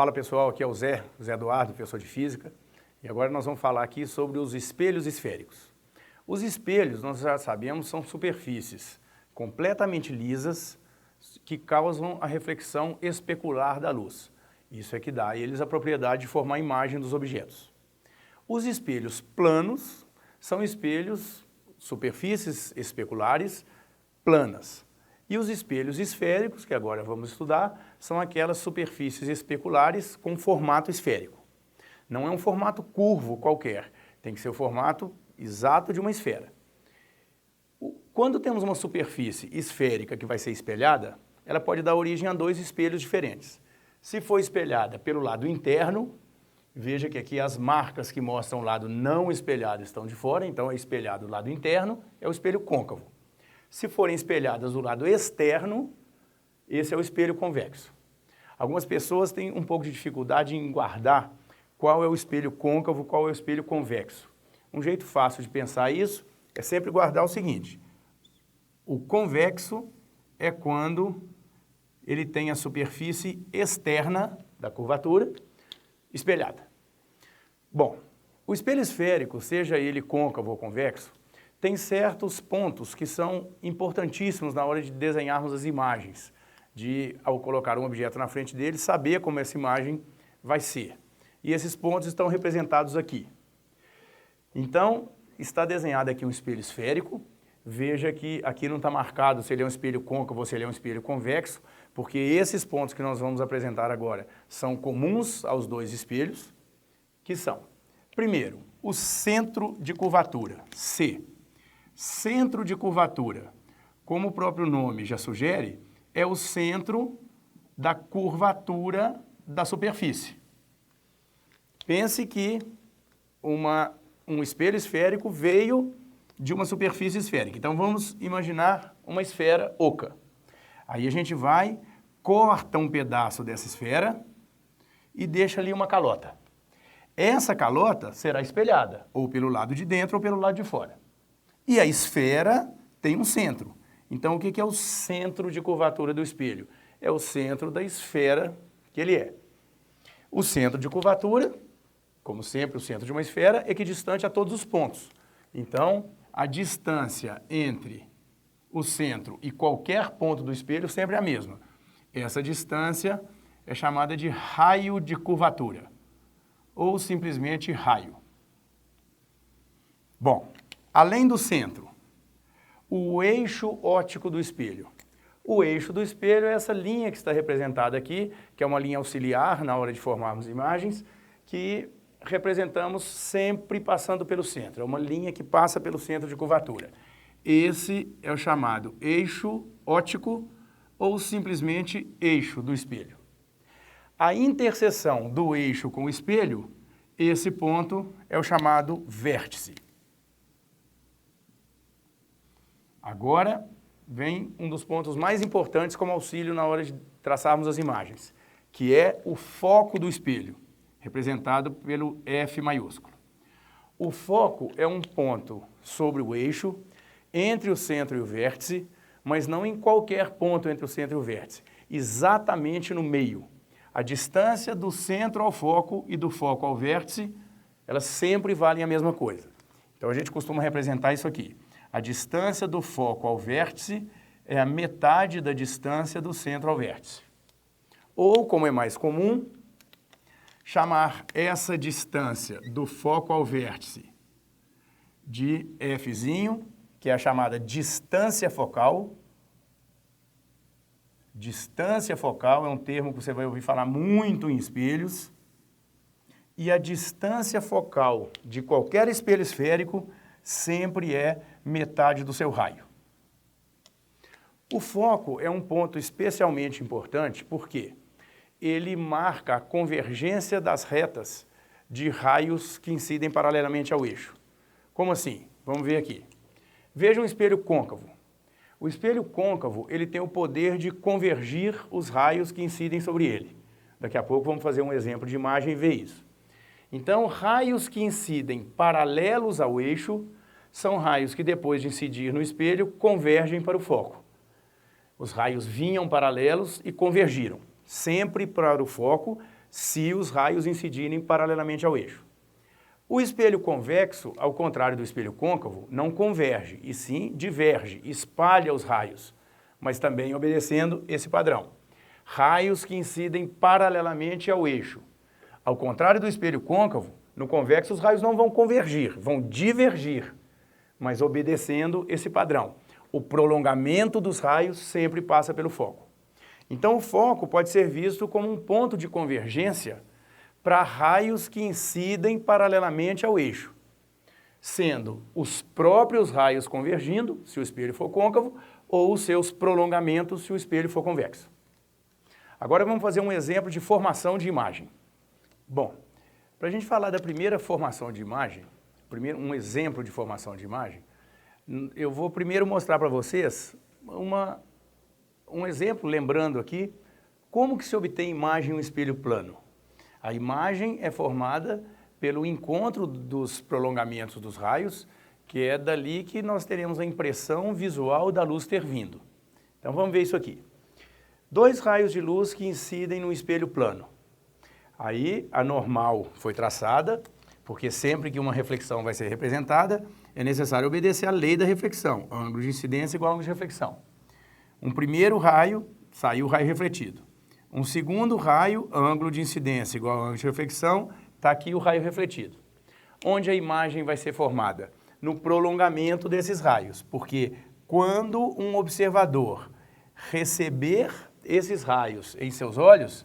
Fala pessoal, aqui é o Zé Eduardo, professor de Física, e agora nós vamos falar aqui sobre os espelhos esféricos. Os espelhos, nós já sabemos, são superfícies completamente lisas que causam a reflexão especular da luz. Isso é que dá a eles a propriedade de formar a imagem dos objetos. Os espelhos planos são espelhos, superfícies especulares planas. E os espelhos esféricos, que agora vamos estudar, são aquelas superfícies especulares com formato esférico. Não é um formato curvo qualquer, tem que ser o formato exato de uma esfera. Quando temos uma superfície esférica que vai ser espelhada, ela pode dar origem a dois espelhos diferentes. Se for espelhada pelo lado interno, veja que aqui as marcas que mostram o lado não espelhado estão de fora, então é espelhado o lado interno, é o espelho côncavo. Se forem espelhadas do lado externo, esse é o espelho convexo. Algumas pessoas têm um pouco de dificuldade em guardar qual é o espelho côncavo, qual é o espelho convexo. Um jeito fácil de pensar isso é sempre guardar o seguinte: o convexo é quando ele tem a superfície externa da curvatura espelhada. Bom, o espelho esférico, seja ele côncavo ou convexo, tem certos pontos que são importantíssimos na hora de desenharmos as imagens, de, ao colocar um objeto na frente dele, saber como essa imagem vai ser. E esses pontos estão representados aqui. Então, está desenhado aqui um espelho esférico. Veja que aqui não está marcado se ele é um espelho côncavo ou se ele é um espelho convexo, porque esses pontos que nós vamos apresentar agora são comuns aos dois espelhos, que são, primeiro, o centro de curvatura, C. Centro de curvatura, como o próprio nome já sugere, é o centro da curvatura da superfície. Pense que um espelho esférico veio de uma superfície esférica. Então vamos imaginar uma esfera oca. Aí a gente vai, corta um pedaço dessa esfera e deixa ali uma calota. Essa calota será espelhada, ou pelo lado de dentro ou pelo lado de fora. E a esfera tem um centro. Então, o que é o centro de curvatura do espelho? É o centro da esfera que ele é. O centro de curvatura, como sempre o centro de uma esfera, é equidistante a todos os pontos. Então, a distância entre o centro e qualquer ponto do espelho sempre é a mesma. Essa distância é chamada de raio de curvatura, ou simplesmente raio. Bom, além do centro, o eixo óptico do espelho. O eixo do espelho é essa linha que está representada aqui, que é uma linha auxiliar na hora de formarmos imagens, que representamos sempre passando pelo centro. É uma linha que passa pelo centro de curvatura. Esse é o chamado eixo óptico ou simplesmente eixo do espelho. A interseção do eixo com o espelho, esse ponto é o chamado vértice. Agora vem um dos pontos mais importantes como auxílio na hora de traçarmos as imagens, que é o foco do espelho, representado pelo F maiúsculo. O foco é um ponto sobre o eixo, entre o centro e o vértice, mas não em qualquer ponto entre o centro e o vértice, exatamente no meio. A distância do centro ao foco e do foco ao vértice, elas sempre valem a mesma coisa. Então a gente costuma representar isso aqui. A distância do foco ao vértice é a metade da distância do centro ao vértice. Ou, como é mais comum, chamar essa distância do foco ao vértice de Fzinho, que é a chamada distância focal. Distância focal é um termo que você vai ouvir falar muito em espelhos. E a distância focal de qualquer espelho esférico sempre é metade do seu raio. O foco é um ponto especialmente importante porque ele marca a convergência das retas de raios que incidem paralelamente ao eixo. Como assim? Vamos ver aqui. Veja um espelho côncavo. O espelho côncavo, ele tem o poder de convergir os raios que incidem sobre ele. Daqui a pouco vamos fazer um exemplo de imagem e ver isso. Então, raios que incidem paralelos ao eixo são raios que, depois de incidir no espelho, convergem para o foco. Os raios vinham paralelos e convergiram, sempre para o foco, se os raios incidirem paralelamente ao eixo. O espelho convexo, ao contrário do espelho côncavo, não converge, e sim diverge, espalha os raios, mas também obedecendo esse padrão. Raios que incidem paralelamente ao eixo. Ao contrário do espelho côncavo, no convexo os raios não vão convergir, vão divergir, mas obedecendo esse padrão. O prolongamento dos raios sempre passa pelo foco. Então o foco pode ser visto como um ponto de convergência para raios que incidem paralelamente ao eixo, sendo os próprios raios convergindo, se o espelho for côncavo, ou os seus prolongamentos, se o espelho for convexo. Agora vamos fazer um exemplo de formação de imagem. Bom, para a gente falar da primeira formação de imagem, um exemplo de formação de imagem, eu vou primeiro mostrar para vocês um exemplo, lembrando aqui, como que se obtém imagem em um espelho plano. A imagem é formada pelo encontro dos prolongamentos dos raios, que é dali que nós teremos a impressão visual da luz ter vindo. Então vamos ver isso aqui. Dois raios de luz que incidem no espelho plano. Aí a normal foi traçada, porque sempre que uma reflexão vai ser representada, é necessário obedecer à lei da reflexão, ângulo de incidência igual a ângulo de reflexão. Um primeiro raio, saiu o raio refletido. Um segundo raio, ângulo de incidência igual a ângulo de reflexão, está aqui o raio refletido. Onde a imagem vai ser formada? No prolongamento desses raios, porque quando um observador receber esses raios em seus olhos,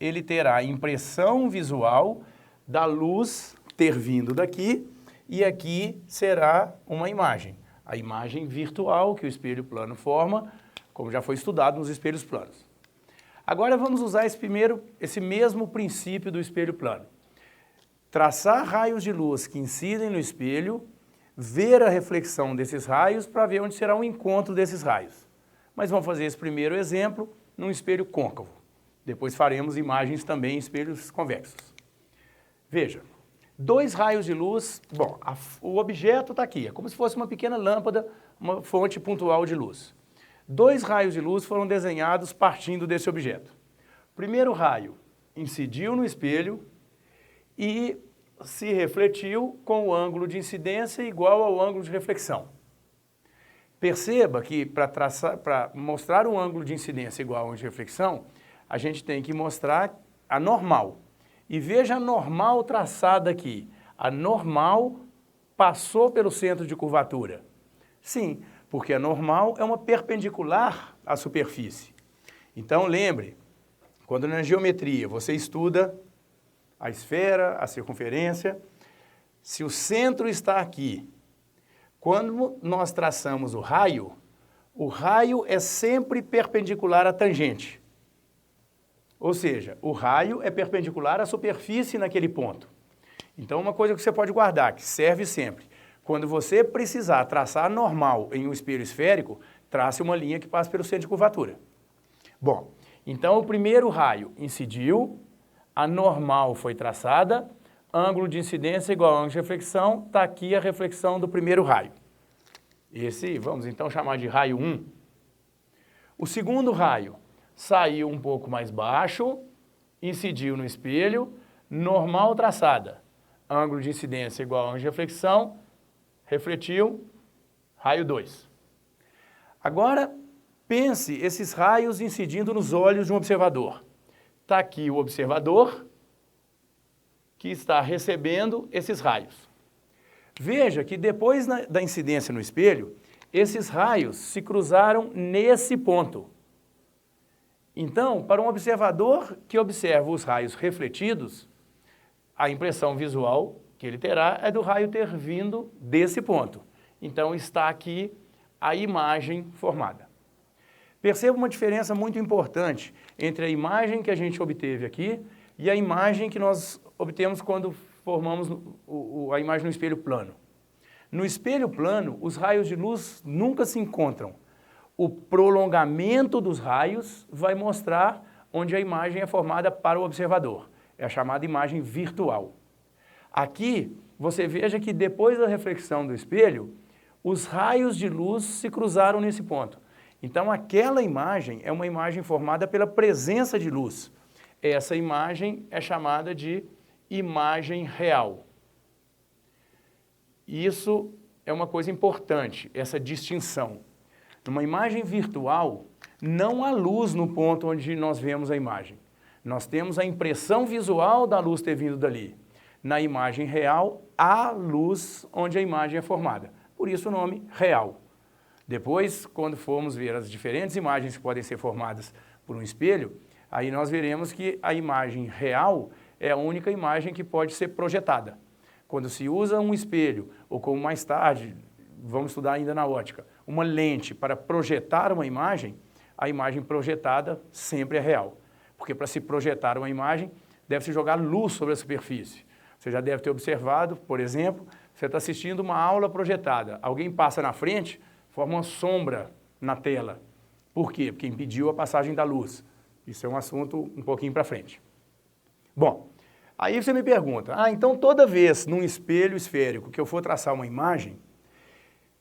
ele terá a impressão visual da luz ter vindo daqui, e aqui será uma imagem. A imagem virtual que o espelho plano forma, como já foi estudado nos espelhos planos. Agora vamos usar esse mesmo princípio do espelho plano. Traçar raios de luz que incidem no espelho, ver a reflexão desses raios para ver onde será o encontro desses raios. Mas vamos fazer esse primeiro exemplo num espelho côncavo. Depois faremos imagens também em espelhos convexos. Veja, dois raios de luz, bom, o objeto está aqui, é como se fosse uma pequena lâmpada, uma fonte pontual de luz. Dois raios de luz foram desenhados partindo desse objeto. O primeiro raio incidiu no espelho e se refletiu com o ângulo de incidência igual ao ângulo de reflexão. Perceba que para mostrar um ângulo de incidência igual ao ângulo de reflexão, a gente tem que mostrar a normal. E veja a normal traçada aqui. A normal passou pelo centro de curvatura. Sim, porque a normal é uma perpendicular à superfície. Então lembre, quando na geometria você estuda a esfera, a circunferência, se o centro está aqui, quando nós traçamos o raio é sempre perpendicular à tangente. Ou seja, o raio é perpendicular à superfície naquele ponto. Então uma coisa que você pode guardar, que serve sempre, quando você precisar traçar normal em um espelho esférico, trace uma linha que passa pelo centro de curvatura. Bom, então o primeiro raio incidiu, a normal foi traçada, ângulo de incidência igual a ângulo de reflexão, está aqui a reflexão do primeiro raio. Esse, vamos então chamar de raio 1. O segundo raio saiu um pouco mais baixo, incidiu no espelho, normal traçada, ângulo de incidência igual a ângulo de reflexão, refletiu, raio 2. Agora, pense esses raios incidindo nos olhos de um observador. Está aqui o observador que está recebendo esses raios. Veja que depois da incidência no espelho, esses raios se cruzaram nesse ponto. Então, para um observador que observa os raios refletidos, a impressão visual que ele terá é do raio ter vindo desse ponto. Então está aqui a imagem formada. Perceba uma diferença muito importante entre a imagem que a gente obteve aqui e a imagem que nós obtemos quando formamos a imagem no espelho plano. No espelho plano, os raios de luz nunca se encontram. O prolongamento dos raios vai mostrar onde a imagem é formada para o observador. É a chamada imagem virtual. Aqui, você veja que depois da reflexão do espelho, os raios de luz se cruzaram nesse ponto. Então, aquela imagem é uma imagem formada pela presença de luz. essa imagem é chamada de imagem real. Isso é uma coisa importante, essa distinção. Numa imagem virtual, não há luz no ponto onde nós vemos a imagem. Nós temos a impressão visual da luz ter vindo dali. Na imagem real, há luz onde a imagem é formada. Por isso o nome real. Depois, quando formos ver as diferentes imagens que podem ser formadas por um espelho, aí nós veremos que a imagem real é a única imagem que pode ser projetada. Quando se usa um espelho, ou como mais tarde, vamos estudar ainda na ótica, uma lente para projetar uma imagem, a imagem projetada sempre é real. Porque para se projetar uma imagem, deve-se jogar luz sobre a superfície. Você já deve ter observado, por exemplo, você está assistindo uma aula projetada, alguém passa na frente, forma uma sombra na tela. Por quê? Porque impediu a passagem da luz. Isso é um assunto um pouquinho para frente. Bom, aí você me pergunta, então toda vez num espelho esférico que eu for traçar uma imagem,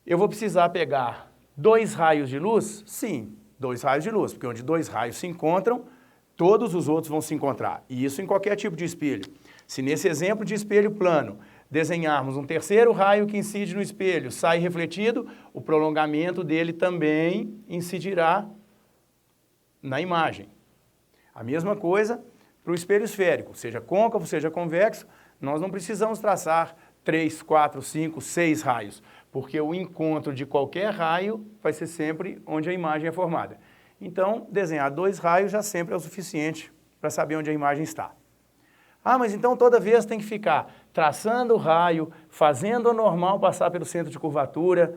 eu vou precisar pegar 2 raios de luz? Sim, 2 raios de luz, porque onde 2 raios se encontram, todos os outros vão se encontrar. E isso em qualquer tipo de espelho. Se nesse exemplo de espelho plano, desenharmos um terceiro raio que incide no espelho, sai refletido, o prolongamento dele também incidirá na imagem. A mesma coisa para o espelho esférico, seja côncavo, seja convexo, nós não precisamos traçar 3, 4, 5, 6 raios, porque o encontro de qualquer raio vai ser sempre onde a imagem é formada. Então, desenhar 2 raios já sempre é o suficiente para saber onde a imagem está. Mas então toda vez tem que ficar traçando o raio, fazendo a normal passar pelo centro de curvatura,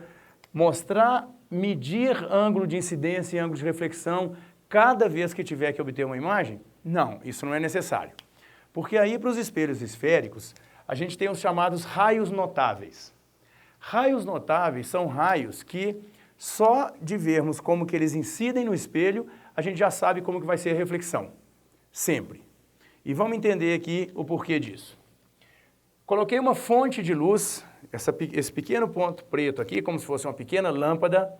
mostrar, medir ângulo de incidência e ângulo de reflexão cada vez que tiver que obter uma imagem? Não, isso não é necessário. Porque aí para os espelhos esféricos, a gente tem os chamados raios notáveis. Raios notáveis são raios que só de vermos como que eles incidem no espelho, a gente já sabe como que vai ser a reflexão. Sempre. E vamos entender aqui o porquê disso. Coloquei uma fonte de luz, esse pequeno ponto preto aqui, como se fosse uma pequena lâmpada,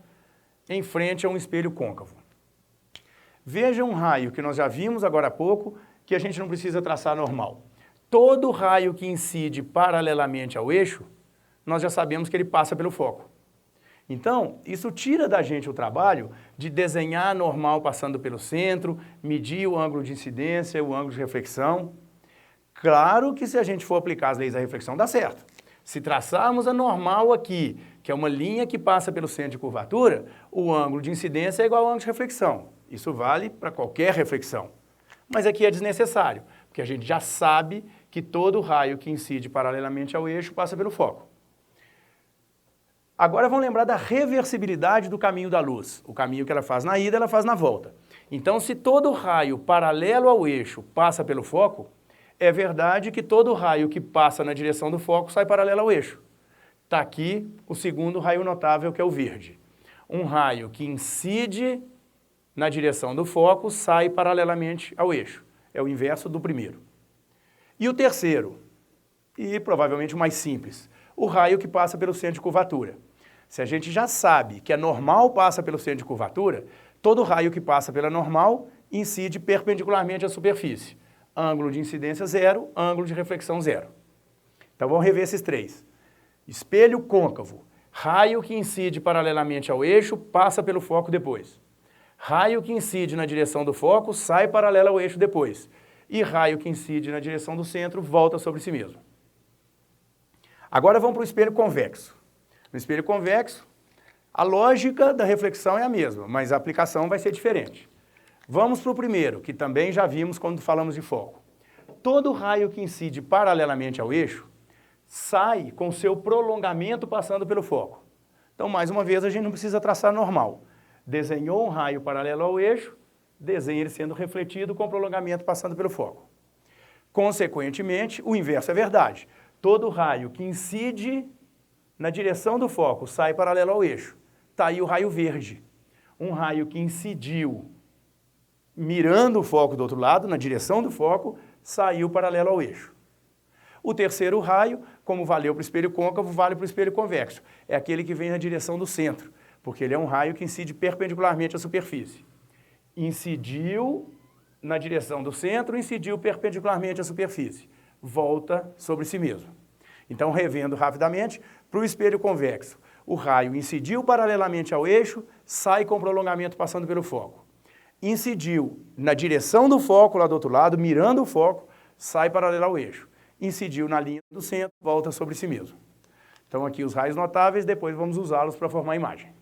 em frente a um espelho côncavo. Veja um raio que nós já vimos agora há pouco, que a gente não precisa traçar normal. Todo raio que incide paralelamente ao eixo, nós já sabemos que ele passa pelo foco. Então, isso tira da gente o trabalho de desenhar normal passando pelo centro, medir o ângulo de incidência, o ângulo de reflexão. Claro que se a gente for aplicar as leis da reflexão, dá certo. Se traçarmos a normal aqui, que é uma linha que passa pelo centro de curvatura, o ângulo de incidência é igual ao ângulo de reflexão. Isso vale para qualquer reflexão. Mas aqui é desnecessário, porque a gente já sabe que todo raio que incide paralelamente ao eixo passa pelo foco. Agora vamos lembrar da reversibilidade do caminho da luz. O caminho que ela faz na ida, ela faz na volta. Então, se todo raio paralelo ao eixo passa pelo foco, é verdade que todo raio que passa na direção do foco sai paralelo ao eixo. Está aqui o segundo raio notável, que é o verde. Um raio que incide na direção do foco sai paralelamente ao eixo. É o inverso do primeiro. E o terceiro, e provavelmente o mais simples, o raio que passa pelo centro de curvatura. Se a gente já sabe que a normal passa pelo centro de curvatura, todo raio que passa pela normal incide perpendicularmente à superfície. Ângulo de incidência 0, ângulo de reflexão 0. Então vamos rever esses 3. Espelho côncavo. Raio que incide paralelamente ao eixo, passa pelo foco depois. Raio que incide na direção do foco, sai paralelo ao eixo depois. E raio que incide na direção do centro, volta sobre si mesmo. Agora vamos para o espelho convexo. No espelho convexo, a lógica da reflexão é a mesma, mas a aplicação vai ser diferente. Vamos para o primeiro, que também já vimos quando falamos de foco. Todo raio que incide paralelamente ao eixo sai com seu prolongamento passando pelo foco. Então, mais uma vez, a gente não precisa traçar normal. Desenhou um raio paralelo ao eixo, desenha ele sendo refletido com prolongamento passando pelo foco. Consequentemente, o inverso é verdade. Todo raio que incide na direção do foco sai paralelo ao eixo. Está aí o raio verde. Um raio que incidiu mirando o foco do outro lado, na direção do foco, saiu paralelo ao eixo. O terceiro raio, como valeu para o espelho côncavo, vale para o espelho convexo. É aquele que vem na direção do centro, porque ele é um raio que incide perpendicularmente à superfície. Incidiu na direção do centro, incidiu perpendicularmente à superfície. Volta sobre si mesmo. Então, revendo rapidamente, para o espelho convexo, o raio incidiu paralelamente ao eixo, sai com prolongamento passando pelo foco. Incidiu na direção do foco, lá do outro lado, mirando o foco, sai paralelo ao eixo. Incidiu na linha do centro, volta sobre si mesmo. Então, aqui os raios notáveis, depois vamos usá-los para formar a imagem.